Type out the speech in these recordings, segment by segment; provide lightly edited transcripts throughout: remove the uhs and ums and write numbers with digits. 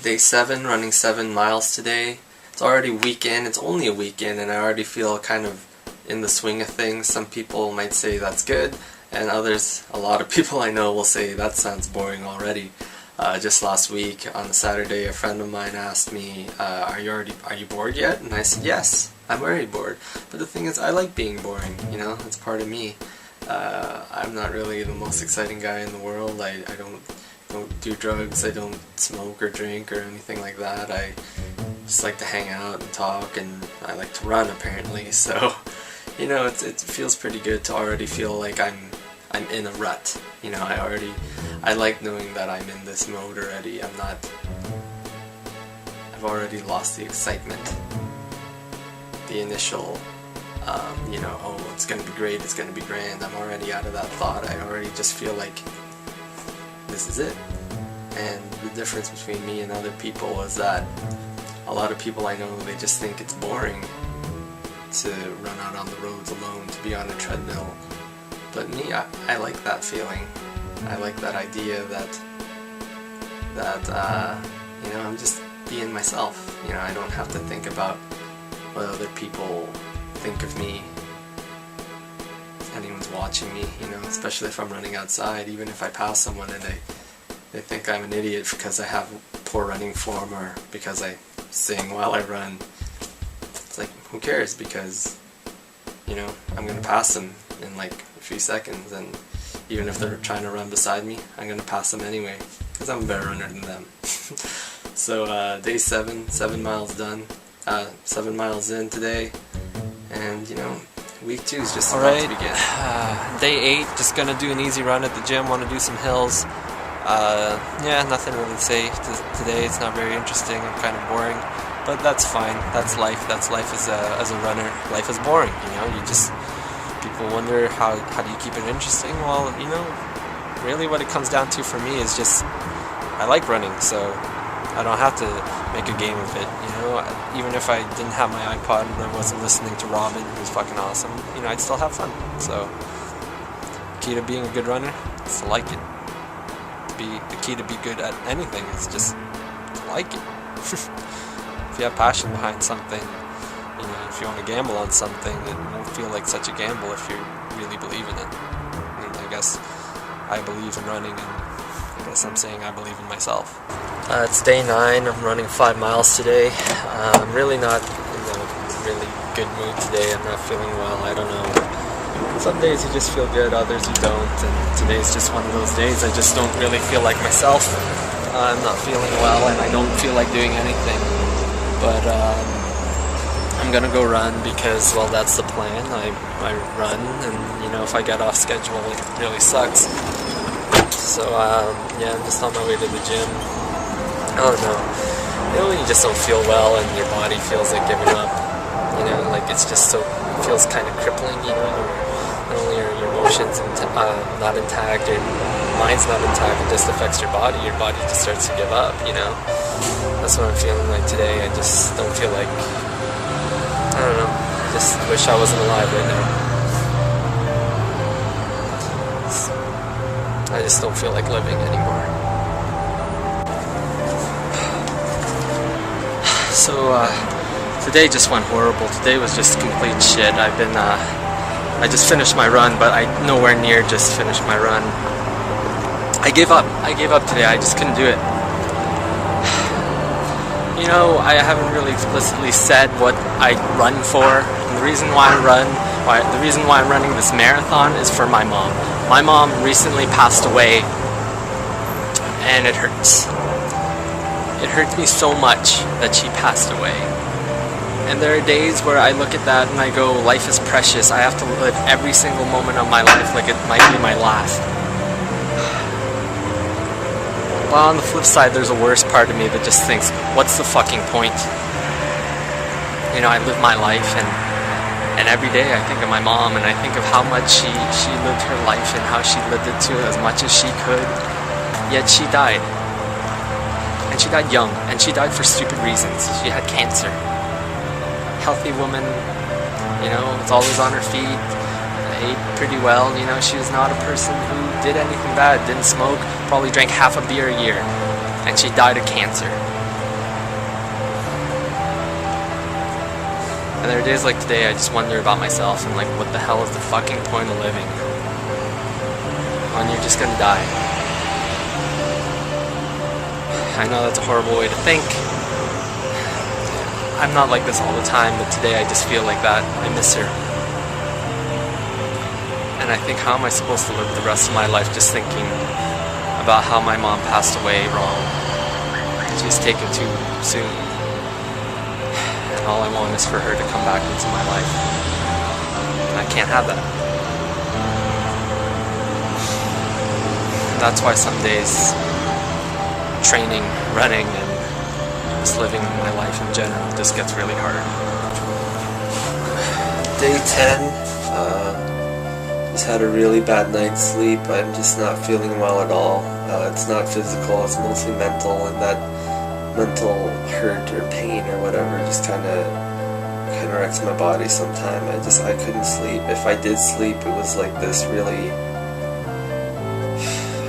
Day 7, running 7 miles today. It's already weekend, it's only a weekend, and I already feel kind of in the swing of things. Some people might say that's good, and others, a lot of people I know will say that sounds boring already. Just last week on a Saturday, a friend of mine asked me, are you bored yet? And I said, yes, I'm already bored. But the thing is, I like being boring, you know, it's part of me. I'm not really the most exciting guy in the world. I don't do drugs, I don't smoke or drink or anything like that. I just like to hang out and talk, and I like to run apparently, so you know, it feels pretty good to already feel like I'm in a rut. You know, I like knowing that I'm in this mode already. I've already lost the excitement, the initial you know, oh, it's gonna be great, it's gonna be grand. I'm already out of that thought. I already just feel like this is it. And the difference between me and other people is that a lot of people I know, they just think it's boring to run out on the roads alone, to be on a treadmill. But me, I like that feeling. I like that idea that you know, I'm just being myself. You know, I don't have to think about what other people think of me. If anyone's watching me, you know, especially if I'm running outside, even if I pass someone and they think I'm an idiot because I have poor running form or because I sing while I run. It's like, who cares, because, you know, I'm going to pass them in like a few seconds, and even if they're trying to run beside me, I'm going to pass them anyway, because I'm a better runner than them. So day 7, 7 miles done, 7 miles in today, and you know, week 2 is just about to begin. Day 8, just going to do an easy run at the gym, want to do some hills. Yeah, nothing really to say today. It's not very interesting. I'm kind of boring, but that's fine. That's life. That's life as a runner. Life is boring. You know, people wonder how do you keep it interesting? Well, you know, really what it comes down to for me is just I like running, so I don't have to make a game of it. You know, even if I didn't have my iPod and I wasn't listening to Robin, who's fucking awesome, you know, I'd still have fun. So, key to being a good runner is to like it. The key to be good at anything is just to like it. If you have passion behind something, you know, if you want to gamble on something, it won't feel like such a gamble if you really believe in it. And I guess I believe in running, and I guess I'm saying I believe in myself. It's day 9. I'm running 5 miles today. I'm really not in a really good mood today. I'm not feeling well. I don't know. Some days you just feel good, others you don't, and today's just one of those days I just don't really feel like myself. I'm not feeling well and I don't feel like doing anything, but I'm gonna go run because, well, that's the plan. I run, and you know, if I get off schedule it really sucks. So yeah, I'm just on my way to the gym. I don't know, you know, when you just don't feel well and your body feels like giving up, you know, like it's just so, it feels kind of crippling, you know. Not only are your emotions not intact, your mind's not intact, it just affects your body just starts to give up, you know. That's what I'm feeling like today. I just don't feel like, I don't know, I just wish I wasn't alive right now. I just don't feel like living anymore. So today just went horrible. Today was just complete shit. I just finished my run, but I nowhere near just finished my run. I gave up today. I just couldn't do it. You know, I haven't really explicitly said what I run for. And the reason why I'm running this marathon is for my mom. My mom recently passed away, and it hurts. It hurts me so much that she passed away. And there are days where I look at that and I go, life is precious. I have to live every single moment of my life like it might be my last. Well, on the flip side, there's a worse part of me that just thinks, what's the fucking point? You know, I live my life, and every day I think of my mom, and I think of how much she lived her life and how she lived it to as much as she could. Yet she died. And she died young, and she died for stupid reasons. She had cancer. Healthy woman, you know, was always on her feet, ate pretty well, you know, she was not a person who did anything bad, didn't smoke, probably drank half a beer a year, and she died of cancer. And there are days like today I just wonder about myself and like, what the hell is the fucking point of living when you're just gonna die? I know that's a horrible way to think. I'm not like this all the time, but today I just feel like that. I miss her. And I think, how am I supposed to live the rest of my life just thinking about how my mom passed away wrong? She was taken too soon. And all I want is for her to come back into my life. And I can't have that. And that's why some days training, running, and just living my life in general just gets really hard. Day 10, just had a really bad night's sleep. I'm just not feeling well at all. It's not physical, it's mostly mental, and that mental hurt or pain or whatever just kind of wrecks my body sometimes. I couldn't sleep. If I did sleep, it was like this really,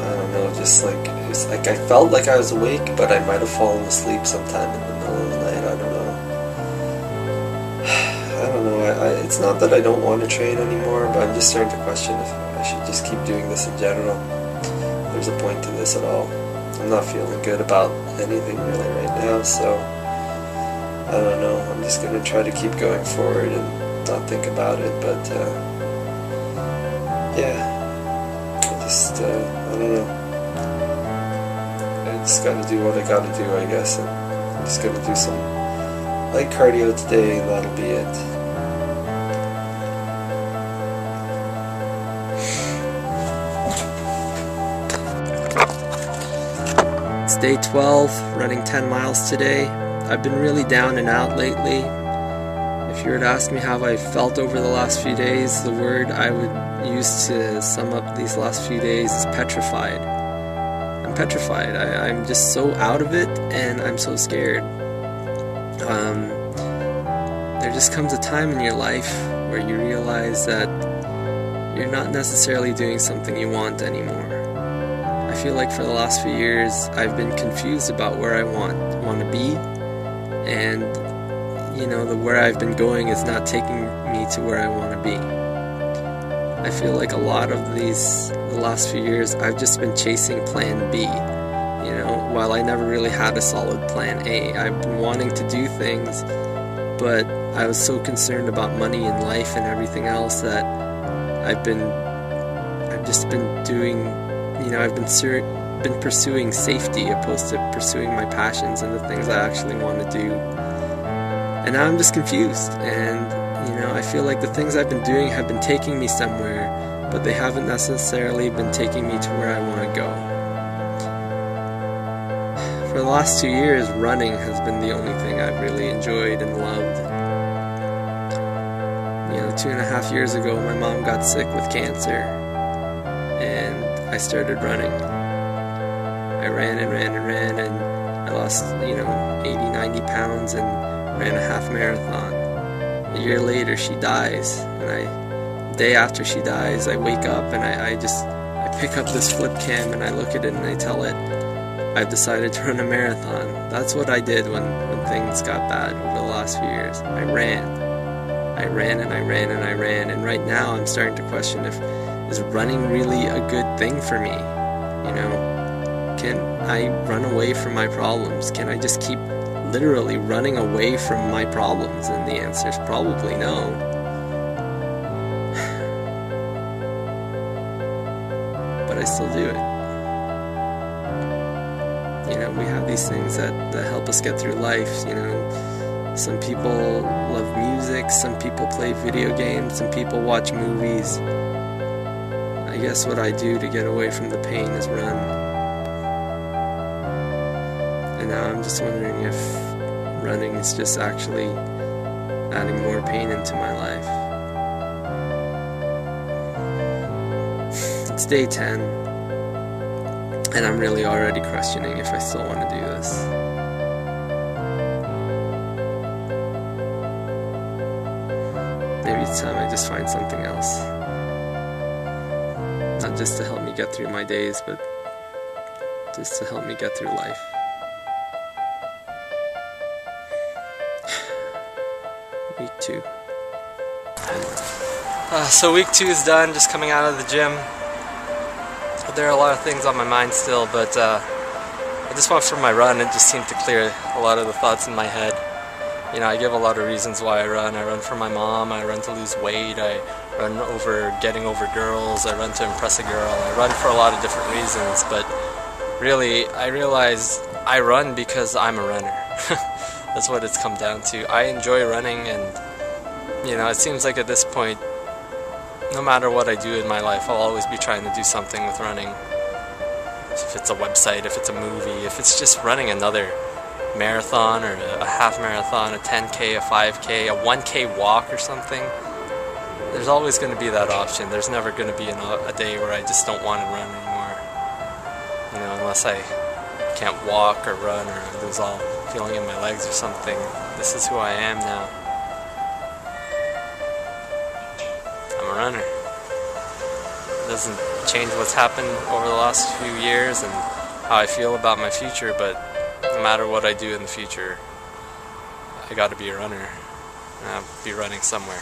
I don't know, just like, it was like I felt like I was awake, but I might have fallen asleep sometime in the middle of the night. I don't know. It's not that I don't want to train anymore, but I'm just starting to question if I should just keep doing this in general. If there's a point to this at all. I'm not feeling good about anything really right now, so I don't know. I'm just going to try to keep going forward and not think about it, but yeah, I don't know. I just got to do what I got to do, I guess, and I'm just going to do some light cardio today, and that'll be it. It's day 12, running 10 miles today. I've been really down and out lately. If you were to ask me how I felt over the last few days, the word I would use to sum up these last few days is petrified. I'm petrified. I'm just so out of it, and I'm so scared. There just comes a time in your life where you realize that you're not necessarily doing something you want anymore. I feel like for the last few years I've been confused about where I want to be, and where I've been going is not taking me to where I want to be. I feel like a lot of the last few years I've just been chasing plan B, while I never really had a solid plan A. I've been wanting to do things, but I was so concerned about money and life and everything else that I've just been doing, I've been pursuing safety opposed to pursuing my passions and the things I actually want to do. And now I'm just confused, and I feel like the things I've been doing have been taking me somewhere, but they haven't necessarily been taking me to where I want to go. For the last 2 years, running has been the only thing I've really enjoyed and loved. 2.5 years ago, my mom got sick with cancer, and I started running. I ran and ran and ran, and I lost, 80-90 pounds and ran a half marathon. A year later, she dies, and the day after she dies, I wake up and I pick up this flip cam and I look at it and I tell it, I've decided to run a marathon. That's what I did when things got bad over the last few years. I ran and I ran and I ran, and right now I'm starting to question is running really a good thing for me? Can I run away from my problems? Can I just keep literally running away from my problems? And the answer is probably no. But I still do it. We have these things that help us get through life. Some people love music, some people play video games, some people watch movies. I guess what I do to get away from the pain is run. And now I'm just wondering if running is just actually adding more pain into my life. It's day 10, and I'm really already questioning if I still want to do this. Maybe it's time I just find something else. Not just to help me get through my days, but just to help me get through life. Week 2. So week 2 is done, just coming out of the gym. There are a lot of things on my mind still, but I just went for my run. It just seemed to clear a lot of the thoughts in my head. You know, I give a lot of reasons why I run. I run for my mom, I run to lose weight, I run over getting over girls, I run to impress a girl. I run for a lot of different reasons, but really I realize I run because I'm a runner. That's what it's come down to. I enjoy running, and you know, it seems like at this point, no matter what I do in my life, I'll always be trying to do something with running. If it's a website, if it's a movie, if it's just running another marathon or a half marathon, a 10K, a 5K, a 1K walk or something, there's always going to be that option. There's never going to be a day where I just don't want to run anymore. You know, unless I can't walk or run or lose all feeling in my legs or something. This is who I am now. I'm a runner. It doesn't change what's happened over the last few years and how I feel about my future, but no matter what I do in the future, I gotta be a runner, and I'll be running somewhere.